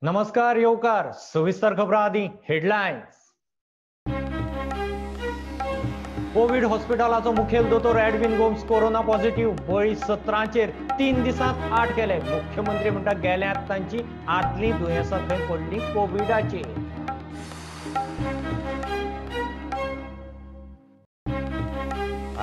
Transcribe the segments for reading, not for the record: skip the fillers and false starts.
नमस्कार येवकार सविस्तर खबरां आदी हेडलायन्स। कोविड हॉस्पिटलाचो मुखेल दोतोर एडविन गोम्स कोरोना पॉझिटिव्ह, बळी 17चेर 3 दिसांत 8 केले। मुख्यमंत्री म्हणटा गेल्यात तांची आदली दुयेंसां थंय पडली कोविडाची।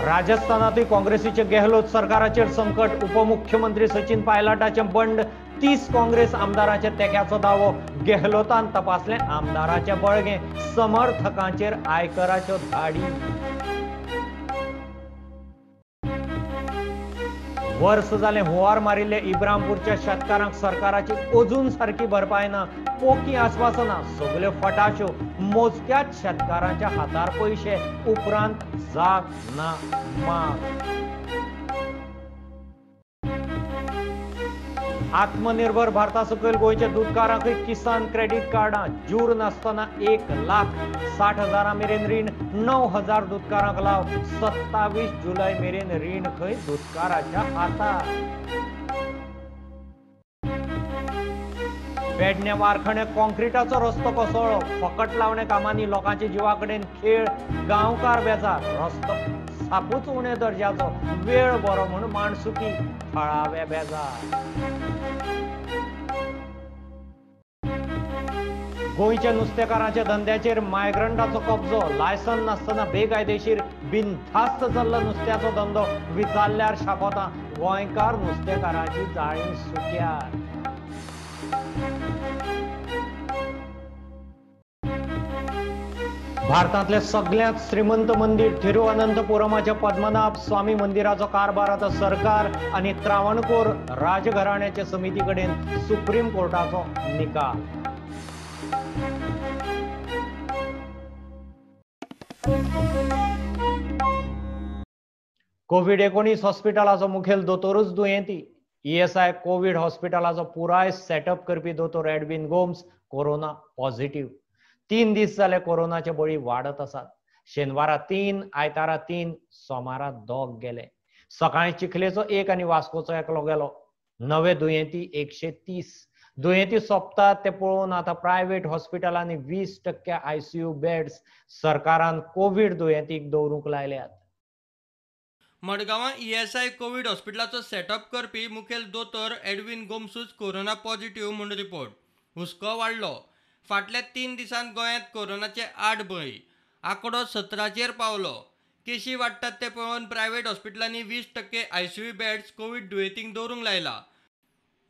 राजस्थानातूय काँग्रेसीचे गेहलोत सरकाराचेर संकट, उपमुख्यमंत्री सचिन पायलटाचे बंड, 30 काँग्रेस आमदारांचे तेक्याचो दावो, गेहलोतान तपासले आमदाराचे बळगे, समर्थकांचेर आयकराच्यो धाडी। वर्स जालें हुंवार मारिल्ले इब्राहिमपूरच्या शेतकारांक सरकाराची अजून सारकी भरपाय ना, पोकी आश्वासनां, सगल्यो फटाश्यो, मोजक्याच शेतकारांच्या हातार पयशे, उपरांत जाग ना माग। आत्मनिर्भर भारता सकयल गोंयच्या दूधकारांकय किसान क्रेडिट कार्डां, जूर नासतना 1,60,000 मेरेन रीण, 9,000 दूधकारांक लाव, 27 जुलय मेरेन रीण खंय दूधकाराच्या हातार। पेडणे वारखणे काँक्रिटाचो रस्तो कोसळ्ळो, फकट लावणे कामांनी लोकांच्या जिवा कडेन खेळ, गांवकार बेजार, रस्तो सापूच उणे दर्ज्याचो, वेळ बरो म्हूण माणसुकी, थळावे बेजार। गोंयच्या नुस्तेकारांच्या धंद्याचेर मायग्रंटाचो कब्जो, लायसन नासतना बेकायदेशीर बिनधास्त चल्ला नुस्त्याचो धंदो, विचारल्यार शापोतां, गोंयकार नुस्तेकारांची जाळी सुक्यार। भारतांतले सगळ्यात श्रीमंत मंदिर थिरुअनंतपुरमाच्या पद्मनाभ स्वामी मंदिराचो कारभार आतां सरकार आनी त्रावणकोर राजघराण्याचे समिती कडेन सुप्रीम कोर्टाचो निकाल। कोविड-19 हॉस्पिटलाचो मुखेल दोतोरूच दुयेंती। ईएसआय कोविड हॉस्पिटलाचो पुराय सेटअप करपी दोतोर एडविन गोम्स कोरोना पॉझिटिव्ह। 3 दीस जाले कोरोनाचे बळी वाडत आसात। शेनवारा 3, आयतारा 3, सोमारा 2 गेले। सकाळी चिखलेचो 1 आनी वास्कोचो एकलो गेलो। नवे दुयेंती 130। दुयेंती सोंपतात ते पळोवन आतां प्रायव्हेट हॉस्पिटलांनी 20% आयसीयू बेड्स सरकारान कोविड दुयेंतीक दवरूंक लायल्यात। मडगांवां ईएसआय कोविड हॉस्पिटलाचो सेटअप करपी मुखेल दोतोर एडविन गोम्सूच कोरोना पॉझिटिव्ह म्हूण रिपोर्ट। हुस्को वाडलो। फाटल्या 3 दिसांत गोंयांत कोरोनाचे 8 बळी, आंकडो 17चेर पावलो। केशी वाडटात ते पळोवन प्रायव्हेट हॉस्पिटलांनी 20% आयसीयू बेड्स कोविड दुयेंतींक दवरूंक लायला।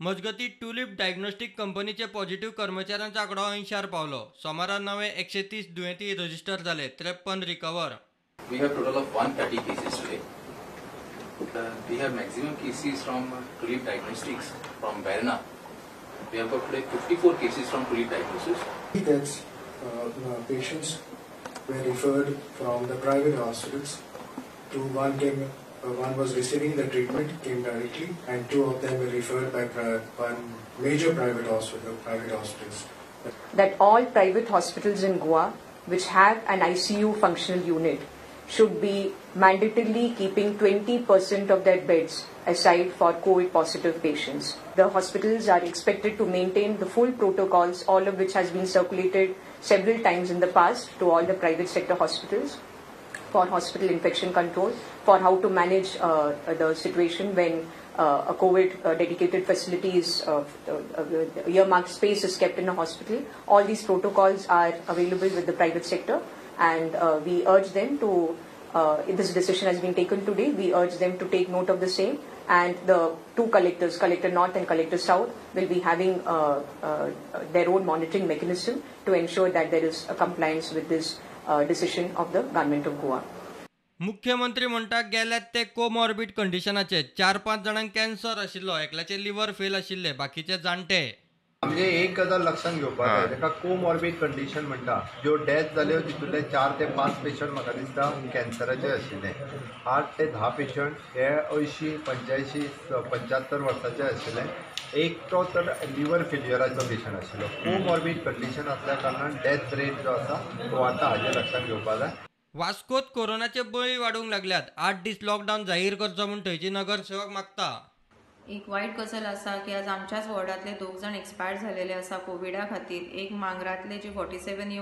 मजगतीं ट्युलिप डायग्नोस्टीक कंपनीचे पॉझिटिव्ह कर्मचाऱ्यांचो आंकडो 80 पावलो। सोमारा नवे 130 दुयेंती रजिस्टर जाले, 53 recover. We have total of 130 cases today. We have maximum cases from Tulip Diagnostics from Verna. We have got today 54 cases from Tulip Diagnosis. That's patients were referred from the private hospitals. One was receiving the treatment, came directly, and 2 of them were referred by major private hospitals. That all private hospitals in Goa which have an ICU functional unit should be mandatorily keeping 20% of their beds aside for COVID positive patients. The hospitals are expected to maintain the full protocols, all of which has been circulated several times in the past to all the private sector hospitals for hospital infection control, for how to manage the situation when a COVID dedicated facility is earmarked space is kept in a hospital. All these protocols are available with the private sector, and we urge them to, if this decision has been taken today, we urge them to take note of the same, and the 2 collectors, Collector North and Collector South, will be having their own monitoring mechanism to ensure that there is a compliance with this decision of the Government of Goa. मुख्यमंत्री म्हणटात गेल्यात ते comorbid कंडिशनाचे 4-5 जाणांक cancer आशिल्लो, एकल्याचे liver fail आशिल्ले, बाकीचे जाणटे। म्हणजे एक गजाल लक्षात घेवपाक जाय, ताका कोमॉर्बिड कंडिशन म्हणटा, ज्यो डेथ जाल्यो तितूंतले 4 ते 5 पेशंट म्हाका दिसता कॅन्सराचे आशिल्ले, 8 ते 10 पेशंट हे 80, 85, 75 वर्साचे आशिल्ले, एकटो तर लिव्हर फेल्युअराचो पेशंट आशिल्लो। कोमॉर्बिड कंडिशन असल्या कारणान डेथ रेट जो आसा तो आता हाजे लक्षात घेवपाक जाय। वास्कोत कोरोनाचे बळी वाडूंक लागल्यात। 8 दीस लॉकडावन जाहीर करचो म्हूण थंयची नगरसेवक मागता। एक वाईट गजाल आसा की आज आमच्याच वॉर्डांतले 2 जाण एक्सपायर झालेले आसा कोविडा खातीर. एक मांगरातले जी 47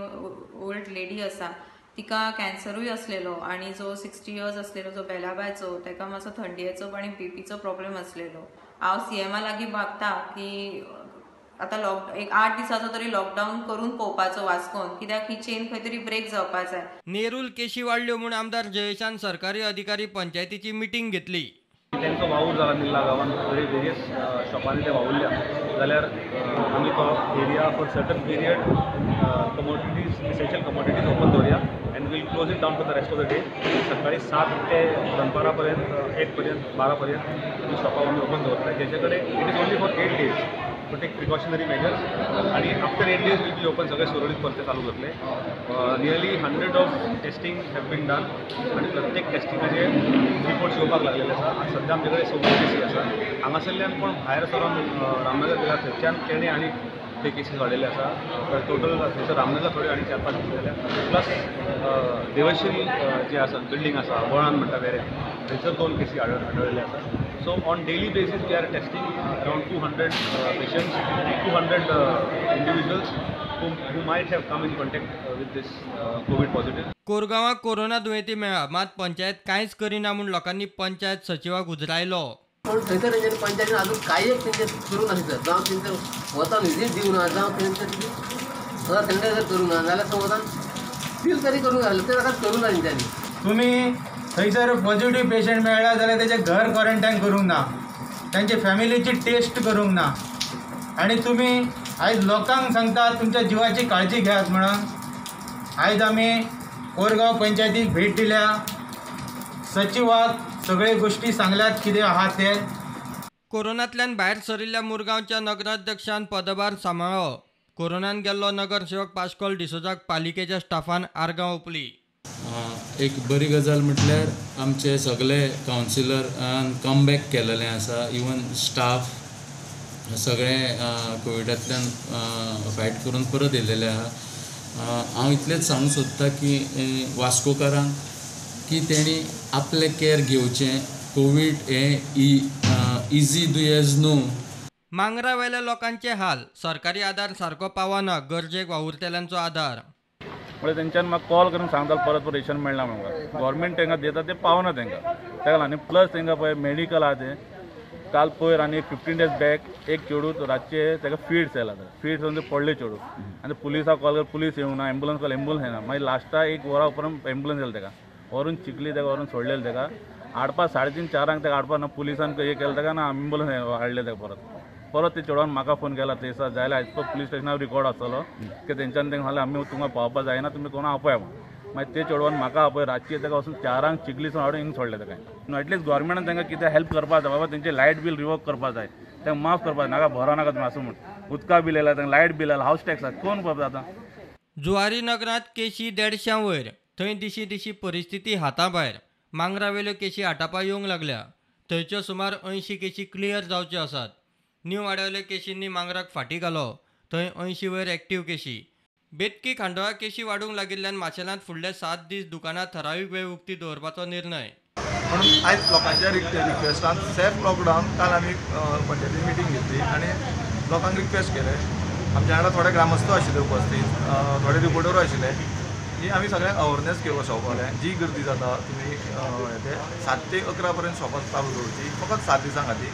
ओल्ड लेडी आसा तिका कॅन्सरूय असलेलो आणि जो 60 इयर्स असलेलो जो बेलाबायचो ताका मातसो थंडयेचो आणि बीपीचो प्रॉब्लेम असलेलो. हांव सीएमा लागीं मागता की आतां एक 8 दिसाचो तरी लॉकडाऊन करून पळोवपाचो वास्कोन, कित्याक ही चेन खंय तरी ब्रेक जावपा जाय. नेरूल केशी वाडल्यो म्हूण आमदार जयेशान सरकारी अधिकारी पंचायतीची मिटींग घेतली. तांचो वावूर जाला निल्ला गांवांत वेरियस शॉपांनी ते वावुरल्या जाल्यार आमी तो area for certain period commodities essential commodities open दवरया and will close it down for the rest of the day. सकाळी 7 ते दनपारा पर्यंत 1 पर्यंत 12 पर्यंत ही शॉपां आमी ओपन दवरता. जेचे कडेन it is only for 8 days to take precautionary measures आणि after 8 days will be open. सगळे सुरळीत परते चालू जातले. Nearly 100 of testing have been done आणि प्रत्येक टेस्टिंगाचे रिपोर्ट्स येवपाक लागलेले आसा. सध्या आमचे कडेन 26 केसी आसा. हांगासरल्यान कोण भायर सरून रामनगर गेला थंयच्यान तेणे आनी ते केसीस वाडलेले आसा. टोटल थंयसर रामनगर थोडे आनी 4-5 केसी जाल्या. प्लस देवश्री जे आसा बिल्डींग आसा वळान म्हणटा वेरे थंयसर 2 केसी आढळलेले आसा. So on daily basis we are testing around 200 patients, 200 individuals who might have come in contact with this COVID positive. कोरगांवां कोरोना दुयेंती मेळ्ळा, मात पंचायत कांयच करिना म्हूण लोकांनी पंचायत सचिवाक उजरायलो. पण थंयसर तेंच्यानी पंचायतीन आजून कांय एक तेंचे करूं ना सर. जावं तेंचे वतान विजीट दिवना, जावं तेंचे सॅनिटायझर करूं ना, जाल्यार वतान फील तरी करूंक जाय. ते ताका करूं ना तेंच्यांनी. तुम्ही थंयसर पॉझिटिव्ह पेशंट मेळ्ळा जाल्यार तेचे घर क्वॉरंटायन करूंक ना, तांचे फॅमिलीची टेस्ट करूंक ना. आणि तुम्ही आयज लोकांक सांगता तुमच्या जिवाची काळजी घेयात म्हणून. आयज आमी कोरगांव पंचायतीक भेट दिल्या, सचिवाक सगळे गोष्टी सांगल्यात कितें आहा ते. कोरोनांतल्यान भायर सरिल्ल्या मुरगांवच्या नगराध्यक्षान पदभार सांबाळ्ळो. कोरोनान गेल्लो नगरसेवक पाश्कोल डिसोजाक पालिकेच्या स्टाफान आर्गां ओपली. एक बरी गजाल म्हटल्यार आमचे सगळे कावन्सिलर कमबॅक केलेले आसा. इवन स्टाफ सगळे कोविडांतल्यान फायट करून परत येयलेले आहा. हांव इतलेंच सांगूंक सोदतां की वास्कोकारांक की तेणी आपले केअर घेवचें. कोवीड हें इजी दुयेंस न्हू. मांगरा वेल्या लोकांचे हाल. सरकारी आदार सारको पावना. गरजेक वावुरतेल्यांचो आदार. म्हणजे तेंच्यान म्हाका कॉल करून सांगता परत रेशन मेळना म्हाका. गव्हर्मेंट तांकां दिता ते पावना तांकां. ताका आनी प्लस तांकां पळय मेडिकल आहा तें. काल पयर आनी 15 days बॅक एक चेडूं रातचे ताका फिट्स येयला. फिट्स म्हणजे पडले चेडूं आनी पुलिसाक कॉल कर, पुलीस येवंक ना. एम्बुलन्स कॉल, एम्बुलन्स येना. मागीर लास्टाक 1 वरा उपरांत एम्बुलन्स येयला ताका. व्हरून चिखली ताका व्हरून सोडलेलें ताका. 3:30-4 ताका हाडपा ना. पुलिसान हें केलें ताका ना. एम्बुलन्स हाडले ताका परत ते चेडवान म्हाका फोन केला थंयसर जायला आयज तो पुलीस स्टेशनार रिकॉर्ड आसतलो की तेंच्यांनी तांकां सांगलें आमी तुमकां पावपा जायना, तुमी कोणा आपया म्हणून. मागीर ते चेडवान म्हाका आपय रातची ताका वचून 4 चिखलीसून हाडून हिंग सोडलें ताका. एटलीस्ट गव्हर्मेंटान तांकां कितें हेल्प करपा जाय. बाबा तेंचे लायट बील रिवोक करपा जाय, तांकां माफ करपा जाय. नाका भरो नाका तुमी आसूं म्हणून. उदका बील येयला, तांकां लायट बील आयला, हावस टॅक्स आसा, कोण पळयता आतां. जुवारी नगरांत केशी 150 वयर. थंय दिशी दिशी परिस्थिती हाता भायर. मांगरा वेल्यो केशी आटापा येवंक लागल्या. थंयच्यो सुमार 80 केशी क्लियर जावच्यो आसात. न्यू वाड्यावयल्या केशींनी मांगराक फाटीं घालो. थंय 80 वयर एक्टीव केशी. बेतकी खांडोळा केशी वाडूंक लागिल्ल्यान माशेलांत फुडले 7 दीस दुकानां ठरावीक वेळ उक्ती दवरपाचो निर्णय. म्हणून आयज लोकांच्या रिक्वेस्टान सेफ लॉकडावन काल आमी पंचायती मिटींग घेतली आनी लोकांक रिक्वेस्ट केले. आमच्या वांगडा थोडे ग्रामस्थ आशिल्ले उपस्थित, थोडे रिपोर्टर आशिल्ले की आमी सगळ्यांक अवेरनेस घेवपाक शॉपाले. जी गर्दी जाता तुमी 7 ते 11 पर्यंत शॉपां चालू दवरची, फकत 7 दिसां खातीर,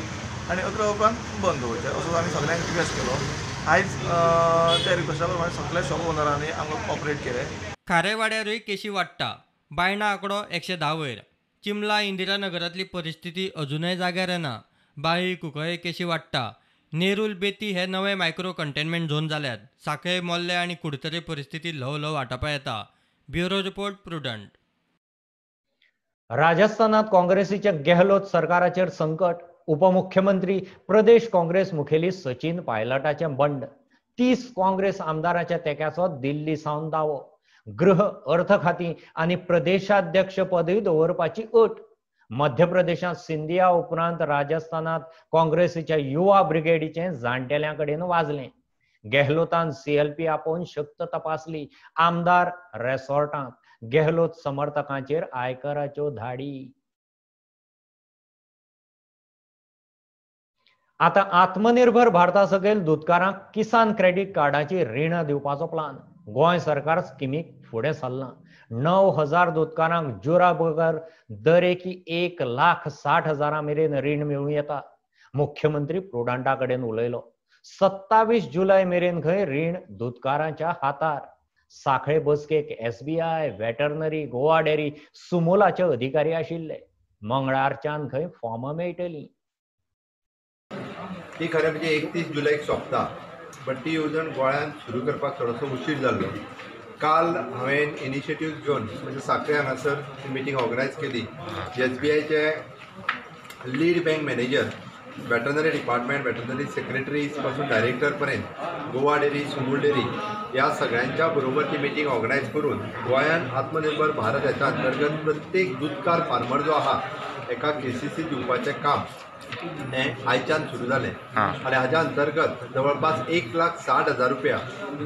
आनी 11 उपरांत बंद दवरचें असो आमी सगळ्यांक रिक्वेस्ट केलो. आयज त्या रिक्वेस्टा प्रमाणे सगळ्या शॉप ओनरांनी आमकां कॉपरेट केलें. खारेवाड्यारूय केशी वाडटा. बायणा आंकडो 110 वयर. चिमला इंदिरानगरांतली परिस्थिती अजूनय जाग्यार येना. बाळी कुंकळे केशी वाडटा. नेरूल बेती हे नवे मायक्रो कंटेनमेंट झोन जाल्यात. सांखळे मोल्ले आनी कुडतरे परिस्थिती ल्हव ल्हव आटापा येता. Bureau report prudent. राजस्थानात काँग्रेसीच्या गेहलोत सरकाराचेर संकट. उपमुख्यमंत्री प्रदेश काँग्रेस मुखेली सचिन पायलटाचें बंड. 30 काँग्रेस आमदारांच्या तेक्याचो दिल्ली सावन दावो. गृह, अर्थ खाती आनी प्रदेशाध्यक्ष पदूय दवरपाची अट. मध्य प्रदेशात सिंधिया उपरांत राजस्थानात काँग्रेसीच्या युवा ब्रिगेडीचें जाणटेल्यां कडेन वाजलें. गेहलोतान CLP आपोवन शक्त तपासली. आमदार रेसॉर्टांत. गेहलोत समर्थकांचेर आयकराच्यो धाडी. आता आत्मनिर्भर भारता सकयल दुधकारांक किसान क्रेडिट कार्डाची रीण दिवपाचो प्लान गोंय सरकार स्किमीक फुडें सरलां. 9,000 दुधकारांक जुरा बगर दरेकी 1,60,000 मेरेन रीण मेळूं येता. मुख्यमंत्री प्रुडंटा कडेन उलयलो. 27 जुलय मेरेन खंय रीण दुधकारांच्या हातार. साखळे बसकेक SBI, वेटरनरी, गोवा डेअरी, सुमोलाचे अधिकारी आशिल्ले. मंगळारच्यान खंय फॉर्मां मेळटलीं. ती खरें म्हणजे 31 जुलैक सोंपता, बट ती येवजण गोंयांत सुरू करपाक थोडोसो उशीर जाल्लो. काल हांवें इनिशिएटीव घेवन म्हणजे सांखळे हांगासर ती मिटींग ऑर्गनायज केली. SBIचे lead bank manager, veterinary department, veterinary secretaries पासून डायरेक्टर पर्यंत, गोवा डेअरी, सुमूल डेअरी ह्या सगळ्यांच्या बरोबर ती मिटींग ऑर्गनायज करून गोंयांत आत्मनिर्भर भारत हेच्या अंतर्गत प्रत्येक दूधकार फार्मर जो आहा एका KCC दिवपाचें काम हें आयच्यान सुरू जालें. आनी हाच्या अंतर्गत जवळपास 1,60,000 रुपया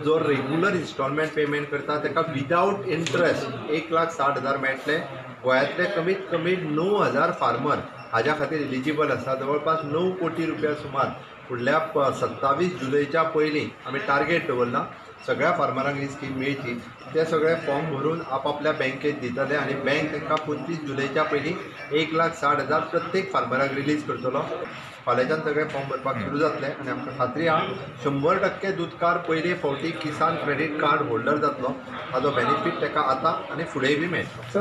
जो रेग्युलर इन्स्टॉलमेंट पेमेंट करता ताका विदाउट इंट्रस्ट 1,60,000 मेळटले. गोंयांतले कमीत कमी 9,000 फार्मर हाज्या खातीर एलिजिबल आसा. जवळपास 9 कोटी रुपया सुमार फुडल्या 27 जुलैच्या पयलीं आमी टार्गेट दवरला. सगळ्या फार्मरांक ही स्कीम मेळची. ते सगळे फॉर्म भरून आपापल्या बँकेत दितले आनी बँक तांकां 25 जुलैच्या पयलीं 1,60,000 प्रत्येक फार्मराक रिलीज करतलो. फाल्यांच्यान सगळे फॉर्म भरपाक सुरू जातले आनी आमकां खात्री आहा 100% दूधकार पयले फावटी किसान क्रेडीट कार्ड होल्डर जातलो. हाजो बेनिफीट ताका आतां आनी फुडेंय बी मेळटलो.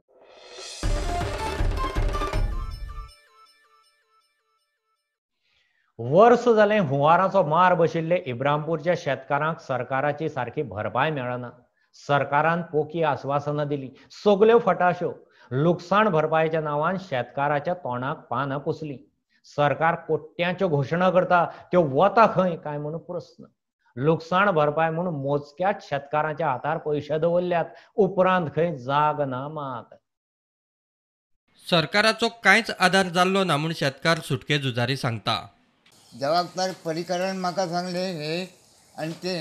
वर्स जालें हुंवाराचो मार बशिल्ले इब्रामपूरच्या शेतकारांक सरकाराची सारकी भरपाय मेळना. सरकारान पोकी आश्वासनां दिली, सगल्यो फटाश्यो. लुकसाण भरपायेच्या नांवान शेतकाराच्या तोंडाक पानां पुसली. सरकार कोट्यांच्यो घोशणा करता, त्यो वता खंय काय म्हूण प्रस्न. लुकसाण भरपाय म्हूण मोजक्याच शेतकारांच्या हातार पयशे दवरल्यात, उपरांत खंय जाग ना मात. सरकाराचो कांयच आदार जाल्लो ना म्हूण शेतकार सुटके झुजारी सांगता. जबाबदार परिकरान म्हाका सांगले हे आनी ते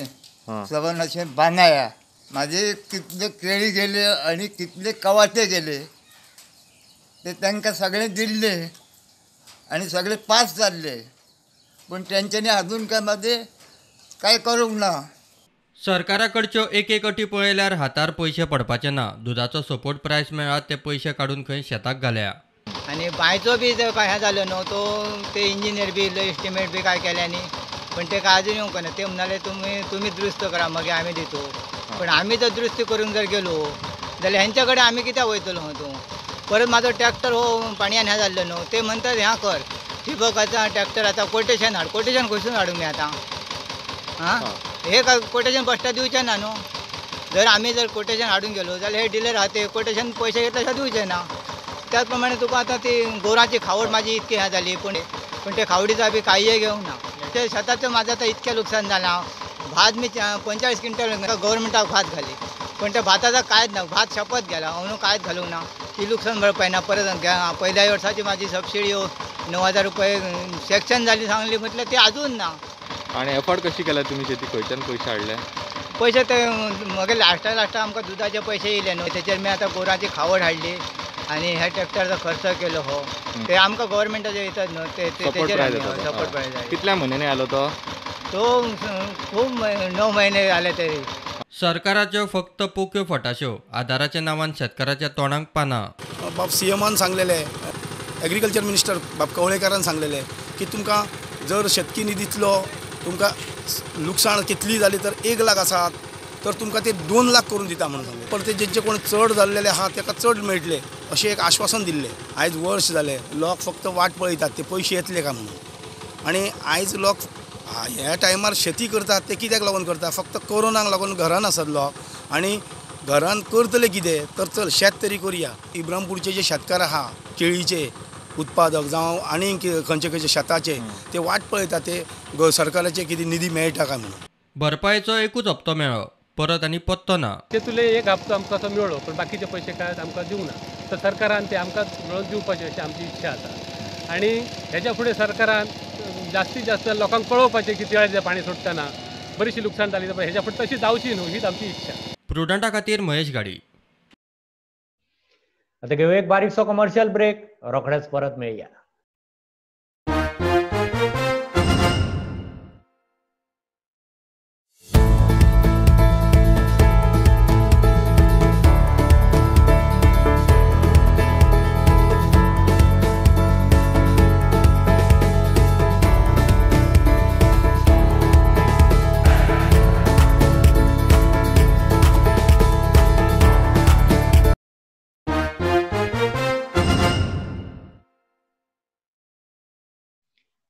सबन अशें बांदाया. माझे कितले केळी गेले आणि कितले कवाटे गेले ते तांकां सगळे दिल्ले आणि सगळे पास जाल्ले, पण तेंच्यांनी अजून काय मध्ये काय करूंक ना. सरकारा कडच्यो एक अटी पळयल्यार हातार पयशे पडपाचे ना. दुधाचो सपोर्ट प्रायस मेळ्ळा ते पयशे काडून खंय शेताक घाल्या. आणि बायचो बी जर काय हें जालो न्हू तो ते इंजिनियर बी एस्टिमेट बी काय केल्यांनी, पण ते काय अजून येवंक ना. ते म्हणाले तुम्ही दुरुस्त करा मागीर आमी दितो. पण आमी जर दुरुस्ती करूंक जर गेलो जाल्यार हेंच्या कडेन आमी कित्याक वयतलो तूं. परत म्हाजो ट्रॅक्टर हो पाणयान हें जाल्लो न्हू, ते म्हणटात ह्या कर ठिबकाचा ट्रॅक्टर आतां कोटेशन हाड. कोटेशन खंयसून हाडूंक मी आतां हे काय कोटेशन बश्टा दिवचें ना न्हू. जर आमी जर कोटेशन हाडूंक गेलो जाल्यार हे डिलर आहा ते कोटेशन पयशे घेतले तशें दिवचे ना. त्याच प्रमाणे तुका आतां ती गोरांची खावड माझी इतकी हें जाली, पण ते खावडीचा बी कांय घेवंक ना. ते शेताचें म्हाजें आतां इतकें लुकसाण जालां. भात मी 45 क्विंटल गव्हर्मेंटाक भात घाली, पण त्या भाताचा कांयच ना. भात शपथ गेला, हांव कांयच घालूंक ना. ती लुकसाण भरपाय ना. परत पहिल्या वर्साची माझी सबसिडी 9,000 रुपये सेक्शन झाली सांगली, म्हटलं ते अजून ना. आणि एफर्ट कशी केला तुम्ही शेती खंयच्यान पयशे हाडले? पैसे ते मगे लास्टा आमकां दुधाचे पैसे येयले न्हू, तेचेर मी आतां गोराची खावड हाडली आणि ह्या ट्रॅक्टरचा खर्च केलो हो. ते आमकां गव्हर्मेंटाचे येतात न्हू, ते सपोर्ट प्रायस जाय. कितल्या म्हयन्यांनी आलो तो खूप 9 महिने झाले तरी. सरकाराच्यो फक्त पोक्यो फटाश्यो. आदाराच्या नांवान शेतकाराच्या तोंडाक पानां. बाब CMान सांगलेले, एग्रीकल्चर मिनिस्टर बाब कवळेकरान सांगलेले की तुमकां जर शेतकी निधीतलो तुमकां लुकसाण कितली जाली तर 1 लाख आसात तर तुमकां ते 2 लाख करून दिता म्हणून सांगले. पण ते जेंचे कोण चड जाल्लेले आहा ताका चड मेळटले अशें एक आश्वासन दिल्लें. आयज वर्स जालें, लोक फक्त वाट पळयतात ते पयशे येतले काय म्हणून. आणि आयज लोक ह्या टायमार शेती करतात ते कित्याक लागून करता? फक्त कोरोनाक लागून घरान आसात लोक, आणि घरान करतले कितें तर चल शेत तरी करुया. इब्रामपूरचे जे शेतकार आहा केळीचे उत्पादक जावं आनी खंयचे शेताचे, ते वाट पळयतात ते सरकाराचे कितें निधी मेळटा काय म्हणून. भरपायेचो एकूच हप्तो मेळ्ळो, परत आनी पत्तो ना. तेतुले एक हप्तो आमकां असो मेळ्ळो, पण बाकीचे पयशे काय आमकां दिवंक ना. तर सरकारान ते आमकां मेळोवन दिवपाचें अशी आमची इच्छा आसा. आणि हेच्या फुडें सरकारान जास्तीत जास्त लोकांक कळोवपाचें की तिळाचें पाणी सोडटना बरीचशी लुकसाण जाली, तर हेच्या फुडें तशी जावची न्हू, हीच आमची इच्छा. प्रुडंटा खातीर महेश गाडी. आता घेऊ एक बारीकसो कमर्शियल ब्रेक, रोखडेच परत मेळया.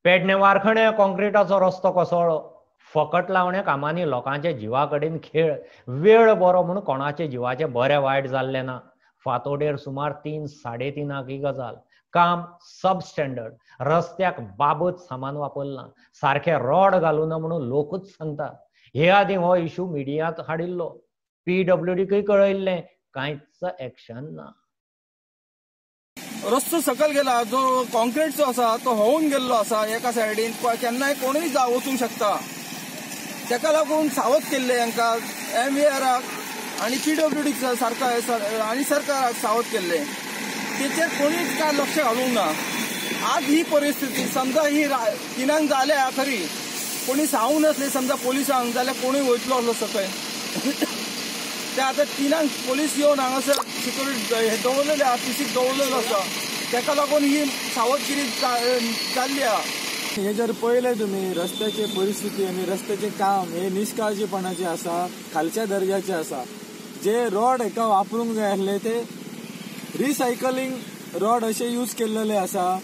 पेडणे वारखणे काँक्रिटाचो रस्तो कोसळ्ळो. फकट लावणे कामांनी लोकांच्या जिवा कडेन खेळ. वेळ बरो म्हूण कोणाचे जिवाचे बरे वायट जाल्ले ना. फातोडेर सुमार 3-3.5 ही गजाल. काम सबस्टँडर्ड. रस्त्याक बाबत सामान वापरला. सारखे रॉड घालून म्हणून लोकूच सांगता. हे आदी हो इशू मिडियांत हाडिल्लो. PWDकय कळयल्लें, कांयच एक्शन ना. रस्तो सकल गेला, जो कॉन्क्रीटचो आसा तो होऊन गेल्लो आसा. एका सायडीन केन्नाय कोणूय वचूंक शकता. ताका लागून सावध केल्ले हांकां MVRाक आनी PWD सारका आनी सरकाराक सावध केल्ले. तेचेर कोणीच काय लक्ष घालूंक ना. आज ही परिस्थिती समजा ही 3 जाल्या खरी, कोणी सांगूंक नासले समजा पोलिसांक, जाल्यार कोणूय वयतलो असलो सकय. ते आतां 3 पोलीस येवन हांगासर सिक्युरिटी हे दवरलेले आहा, पिसीक दवरलेलो आसा. ताका लागून ही सावधगिरी जाल्ली आहा. हे जर पळयले तुम्ही रस्त्याची परिस्थिती आनी रस्त्याचे काम हे निष्काळजीपणाचे आसा, खालच्या दर्जाचे आसा. जे रॉड हेका वापरूंक जाय आसले ते रिसायकलिंग रॉड असे यूज केलेले आसा.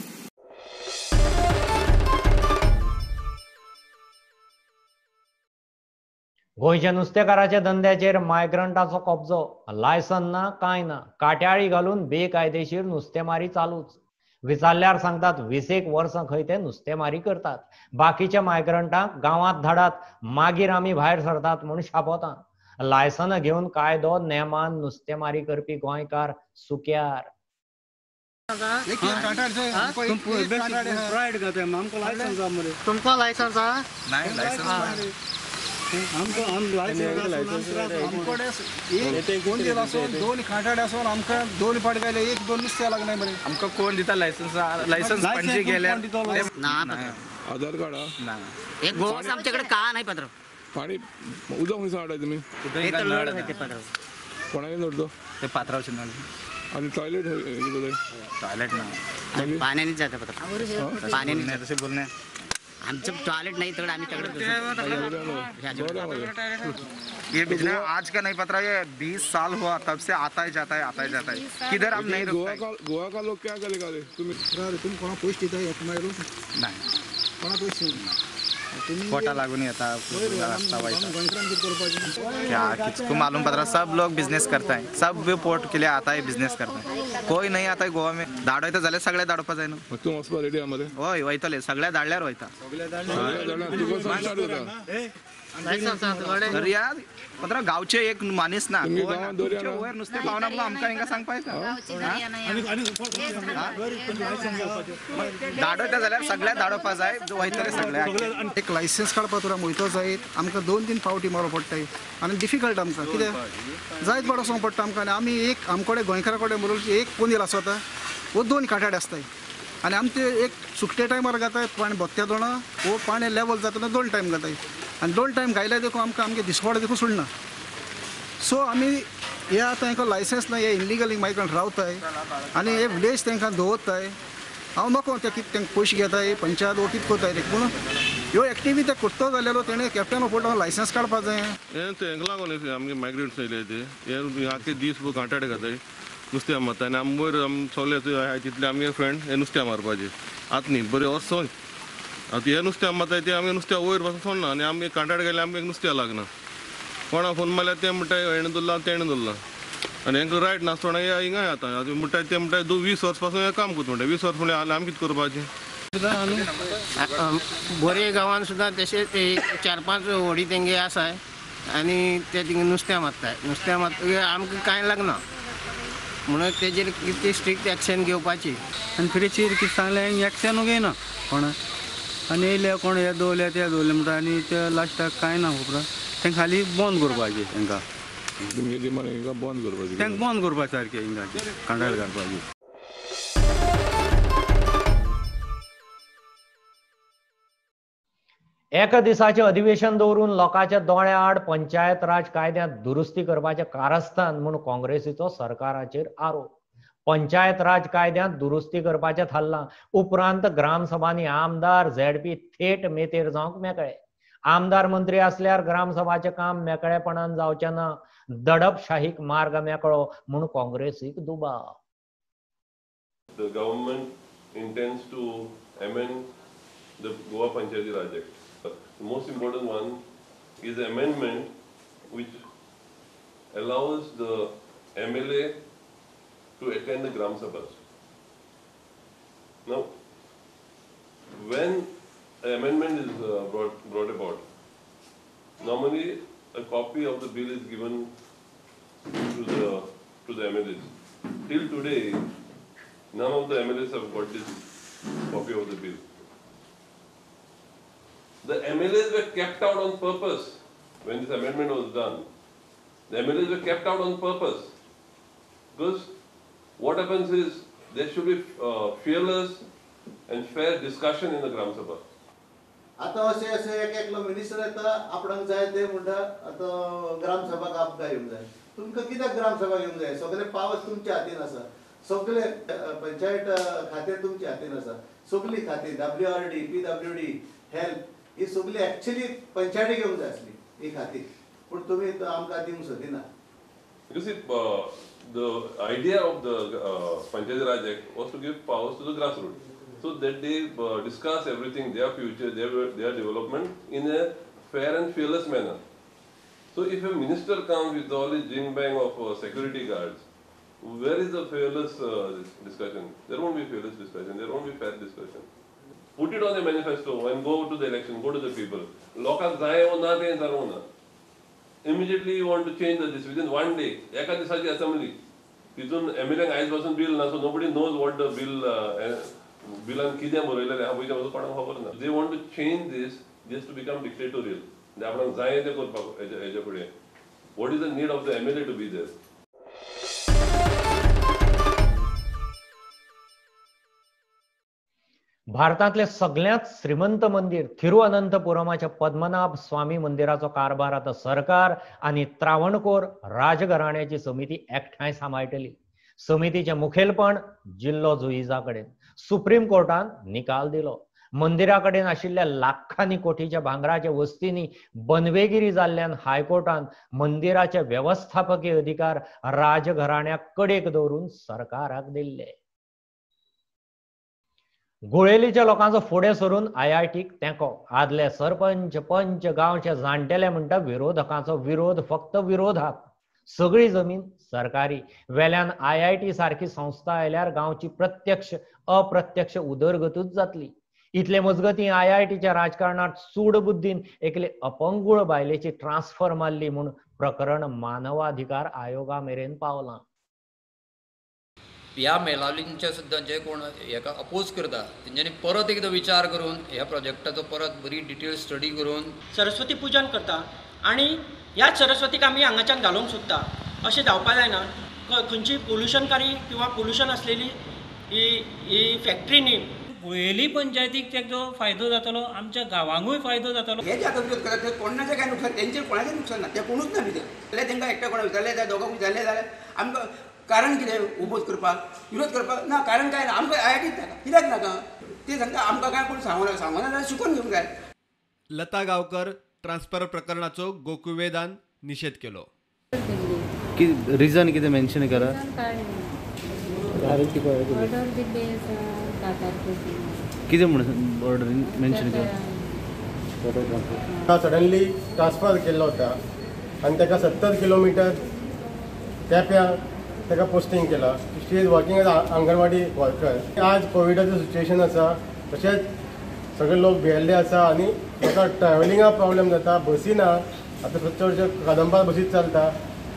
गोंयच्या नुस्तेकाराच्या धंद्याचेर मायग्रंटाचो कब्जो. लायसन ना कांय ना. काट्याळी घालून बेकायदेशीर नुस्तेमारी चालूच. विचारल्यार सांगतात 20 वर्सां खंय ते नुस्तेमारी करतात. बाकीच्या मायग्रंटांक गांवांत धाडात, मागीर आमी भायर सरतात म्हूण शापोतात. लायसन घेवन कायदो नेमान नुस्तेमारी करपी गोंयकार सुक्यार. तुमको लायसन्स आहा? नाही लायसन्स दोन खाटाडे असून आमकां 2 फाट गेले, 1-2 नुस्तें लागले मरे. आमकां कोण दिता लायसन्स? लायसन्स पणजी गेल्यार आधार कार्ड ना. एक गोवास आमच्याकडे का नाही पत्र. पाणी उदक खंयसान हाडटा तुमी? कोणाक नडतो? ते पात्रावचे नळ. आणि टॉयलेट टॉयलेट ना, पाण्यानेच जाते पत्र. पाण्याने तसे बोलणे. आमचं टॉयलेट नहीं तगड़ा आम्ही तगड़ा ये बिजनेस आज का नहीं पता, ये 20 साल हुआ तब से आता ही जाता है किधर हम नहीं गोवा का लोग क्या करेगा रे? तुम कोणा पोस्ट येता नाही कोणा पोस्ट कोटा लागून येता क्या किसको मालूम पता. सब लोग बिजनेस करता है, सब पोर्ट के लिए आता है बिजनेस करता है. कोई नहीं आता है गोवा में. दाडोयता जाल्यार सगळे दाडोवपा जाय न्हू. तूं वचपा रेडी आहा मरे? होय वयतले सगळे धाडल्यार वयता. पत्र गावचे एक मानीस ना वयर नुस्तें पावना म्हणून आमकां हिंगा सांगपा येता. धाडोयता जाल्यार सगळ्या धाडोवपा जाय, वयतले सगळ्याक. एक लायसन्स काडपा तुरा वयतो जायत आमकां 2-3 फावटी मारप पडटाय आनी डिफिकल्ट आमकां कित्याक जायत बरो वचोंक पडटा आमकां. आनी आमी एक आमकडे गोंयकारा कडेन बरोबर एक पोंदेल आसता वो 2 काटाडे आसताय आनी आमी ते एक सुकटे टायमार घाताय पाणी बोत्त्या दोणा वो पाणी लेवल जातना 2 टायम घाताय आनी 2 टायम घायल्यार देखून आमकां आमगे दिसवाड देखून सोडना. सो आमी हे आतां हांकां लायसन्स ना, हे इलिगल मायग्रंट रावताय आनी हे विलेज तांकां दवरताय. हांव नको ते कितें तांकां पयशे घेताय, पंचायत वो कितें कोताय पूण ह्यो एक्टिविटी ते करतो जाल्यार तेणें कॅप्टन ऑफ पोर्टान लायसन्स काडपा जाय. हें तेंका लागून आमगे मायग्रेंट्स येयले ते हे आख्खे दीस कांटाडे घाताय नुस्तें मारता आनी आमी वयर सगळे तितले आमगे फ्रेंड हे नुस्तें मारपाचे आतां न्ही बरें वचो. आतां हे नुस्तें मारताय ते आमी नुस्तें वयर वचून सोडना आनी आमी कांटाडे गेले आमगे नुस्तें लागना. कोणा फोन मारल्यार ते म्हणटाय हेणें दवरला तेणें दवरला आनी हांकां रायट नासतना हिंगा येता. म्हणटाय ते म्हणटाय 20 वर्स पासून हे काम करता म्हणटाय. 20 वर्स फुडें आमी कितें करपाचें? बोरे गांवांत सुद्दां तशेंच 4-5 व्हडी तेंगे आसाय आनी ते थिंगा नुस्तें मारताय. नुस्तें मारतकीर आमकां कांय लागना म्हणून तेजेर कितें स्ट्रिक्ट एक्शन घेवपाची. आनी फ्रेचेर कितें सांगलें एक्शन घेयना कोण आनी येयले कोण हे दवरले ते दवरले म्हणटा आनी ते लास्टाक कांय ना खबर. तेंकां खाली बंद करपाचें. तांकां बंद करपाचें. तांकां बंद करपाचें सारकें हिंगा कांटाळ काडपाची. एक दिसाचें अधिवेशन दवरून लोकांच्या दोळ्या आड पंचायत राज कायद्यांत दुरुस्ती करपाचें कारस्थान म्हूण काँग्रेसीचो सरकाराचेर आरोप. पंचायत राज कायद्यांत दुरुस्ती करपाचें थारलां. उपरांत ग्रामसभांनी आमदार ZP थेट मेतेर जावंक मेकळे. आमदार मंत्री असल्यार ग्रामसभाचें काम मेकळेपणान जावचें ना. दडपशाहीक मार्ग मेकळो म्हूण काँग्रेसीक दुबाव. The government intends to amend the Goa Panchayati Raj Act. The most important one is the amendment which allows the MLA to attend the Gram Sabhas. Now, when an amendment is brought about, normally a copy of the bill is given to the MLAs. Till today, none of the MLAs have got this copy of the bill. The MLAs were kept out on purpose when this amendment was done. The MLAs were kept out on purpose because what happens is there should be fearless and fair discussion in the Gram Sabha. आता असे असे एक minister येता आपणाक जाय ते म्हणटा आता ग्राम सभाक आमकां येवंक जाय. तुमकां कित्याक ग्राम सभा येवंक जाय? सगळे पावर्स तुमच्या हातीन आसा. सगळे पंचायत खाते तुमच्या हातीन आसा. सगळी खाती WRD, PWD, हेल्थ ही सगळी एक्चुअली पंचायतीक येवंक जाय आसली ही खाती. पूण तुमी आमकां दिवंक सोदिना. You see, the idea of the Panchayati Raj Act was to give powers to the grassroots, so that they discuss everything, their future, their development in a fair and fearless manner. So if a minister comes with all his jing bang of security guards, where is the fearless discussion? There won't be fearless discussion. There won't be fair discussion. Put it on a manifesto and go to the election. Go to the people. Lokak zaye or na te zarona. Immediately you want to change this within one day. Eka disachi assembly. Tithun MLA eyes pasun bill na, so nobody knows what the bill and kidyam boroile ha boyja masu padam khabar na. They want to change this just to become dictatorial. They apna zaye te korpak eja pude. What is the need of the MLA to be there? भारतातले सगळ्यात श्रीमंत मंदिर थिरुअनंतपुरमाच्या पद्मनाभ स्वामी मंदिराचो कारभार आता सरकार आणि त्रावणकोर राजघराण्याची समिती एकठांय सांबाळटली. समितीचे मुखेलपण जिल्लो जुईजा कडेन. सुप्रीम कोर्टान निकाल दिलो. मंदिरा कडेन आशिल्ल्या लाखांनी कोटीच्या भांगराच्या वस्तींनी बनवेगिरी जाल्ल्यान हायकोर्टान मंदिराचे व्यवस्थापकीय अधिकार राजघराण्याक कडेक दवरून सरकाराक दिल्ले. गुळेलीच्या लोकांचो फुडें सरून IITक तेंको. आदले सरपंच पंच गांवचे जाणटेले म्हणटा विरोधकांचो विरोध फक्त विरोधाक. सगळी जमीन सरकारी. वेल्यान IIT सारखी संस्था आयल्यार गांवची प्रत्यक्ष अप्रत्यक्ष उदरगतूच जातली. इतले मजगतीं IITच्या राजकारणात सूड बुद्धीन एकले अपंगूळ बायलेची ट्रान्सफर मारली म्हूण प्रकरण मानवाधिकार आयोगा मेरेन पावलां. ह्या मेलावलींचे सुद्दां जे कोण हेका अपोज करता तेंच्यांनी परत एकदां विचार करून ह्या प्रोजेक्टाचो परत बरी डिटेल स्टडी करून सरस्वती पूजन करता आनी ह्याच सरस्वतीक आमी हांगाच्यान घालूंक सोदता अशें जावपा जायना. खंयची पोल्युशनकारी किंवा पोल्युशन आसलेली ही फॅक्टरी न्ही. गुळेली पंचायतीक तेजो फायदो जातलो, आमच्या गांवांकूय फायदो जातलो. हे जे आतां विरोध करतात ते कोणाचें काय नुकसान, तेंचेर कोणाचें नुकसान ना, ते कोणूच ना भितर. जाल्यार तेंकां एकट्या कोणा विचारलें जाल्यार दोगांक विचारलें जाल्यार आमकां कारण कितें उपोज करपाक विरोध करपाक ना. कारण काय ना, आमकां IITच नाका. कित्याक नाका ते सांगता आमकां काय कोण सांगना जाल्यार शिकून घेवंक जाय. लता गांवकर ट्रान्सफर प्रकरणाचो गोकुळवेदान निशेध केलो. रिजन कितें मेन्शन करा. कितें म्हणून ऑर्डर मेन्शन करा. सडनली ट्रान्सफर केल्लो होता आनी ताका 70 किलोमिटर केप्यां ताका पोस्टींग केला. She is working as anganwadi worker. आज कोविडाचें सिच्युएशन आसा, तशेंच सगळे लोक भियेल्ले आसा आनी ताका ट्रॅव्हलिंगा प्रॉब्लेम जाता. बसी ना, आतां चडशे कदंबा बसीच चलता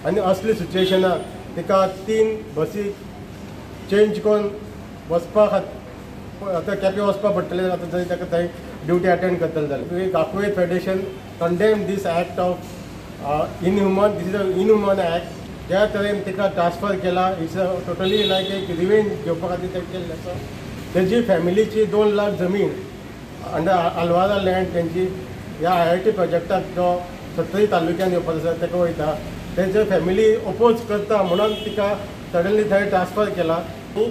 आनी असली सिच्युएशनाक ताका 3 बसी चेंज करून वचपा खातीर आतां केपें वचपा पडटलें. आतां जंय ताका थंय ड्युटी अटेंड करतले जाल्यार गांवकुळे federation condemn this act of inhuman. This is a inhuman act. ज्या तरेन ताका ट्रान्सफर केला इट्स टोटली लायक एक रिवेंज घेवपा खातीर तें केल्लें आसा. तेजी फॅमिलीची 2 लाख जमीन अंडर आल्वारा लँड तेंची ह्या IIT प्रोजेक्टाक जो 70 तालुक्यान येवपाचो आसा ताका वयता. तेंचे फॅमिली ओपोज करता म्हणून तिका सडनली थंय ट्रान्सफर केला. आनी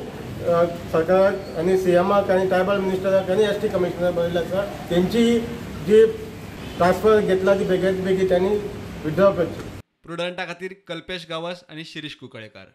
सरकाराक आनी CMाक आनी ट्रायबल मिनिस्टराक आनी ST कमिशनराक बरयल्लें आसा तेंची जी ट्रान्सफर घेतला ती बेगीत बेगीन त्यांनी विड्रॉ करची. प्रुडंटा खातीर कल्पेश गावस आनी शिरीष कुंकळेकार.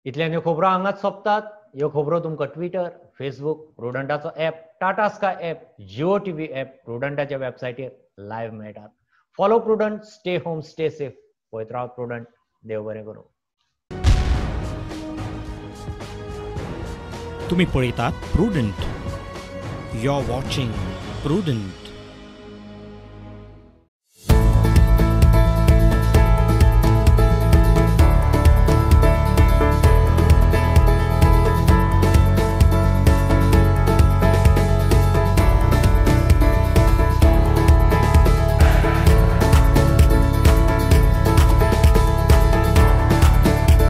इतल्यान ह्यो खबरो हांगाच सोंपतात. ह्यो खबरो तुमकां ट्विटर, फेसबुक, प्रुडंटाचो app, Tata Sky app, Jio TV app, प्रुडंटाच्या वेबसायटीर लायव्ह मेळटात. Follow Prudent, stay home, stay safe. पळयत रावत प्रुडंट. देव बरें करूं. तुम्ही पळयतात Prudent. You are watching prudent.